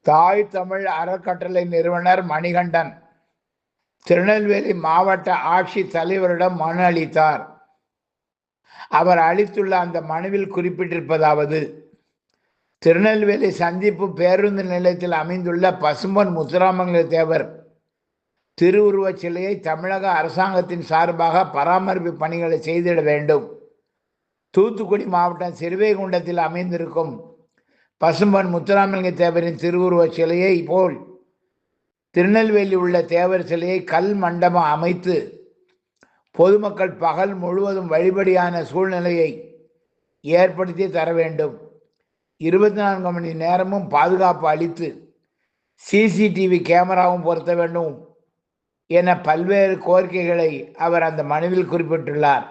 தாய் தமிழ் அறக்கட்டளை நிறுவனர் மணிகண்டன் திருநெல்வேலி மாவட்ட ஆட்சி தலைவரிடம் மனு அளித்தார். அவர் அளித்துள்ள அந்த மனுவில் குறிப்பிட்டிருப்பதாவது: திருநெல்வேலி சந்திப்பு பேருந்து நிலையத்தில் அமைந்துள்ள பசும்பொன் முத்துராமலிங்க தேவர் திருவுருவச் சிலையை தமிழக அரசாங்கத்தின் சார்பாக பராமரிப்பு பணிகளை செய்திட வேண்டும். தூத்துக்குடி மாவட்டம் சிறுவைகுண்டத்தில் அமைந்திருக்கும் பசும்பொன் முத்துராமலிங்க தேவரின் திருவுருவச் சிலையை போல் திருநெல்வேலி உள்ள தேவர் சிலையை கல் மண்டபம் அமைத்து பொதுமக்கள் பகல் முழுவதும் வழிபடியான சூழ்நிலையை ஏற்படுத்தி தர வேண்டும். 24 மணி நேரமும் பாதுகாப்பு அளித்து சிசிடிவி கேமராவும் பொருத்த வேண்டும் என பல்வேறு கோரிக்கைகளை அவர் அந்த மனுவில் குறிப்பிட்டுள்ளார்.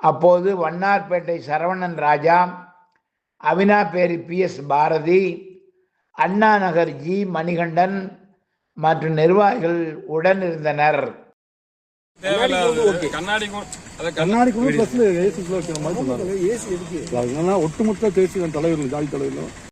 அப்போது வண்ணார்பேட்டை சரவணன் ராஜா, அவினாப்பேரி PS பாரதி, அண்ணா நகர் G மணிகண்டன் மற்றும் நிர்வாகிகள் உடன் இருந்தனர். ஒட்டுமொத்த தேசிய தலைவர்கள் ஜாதி தலைவர்கள்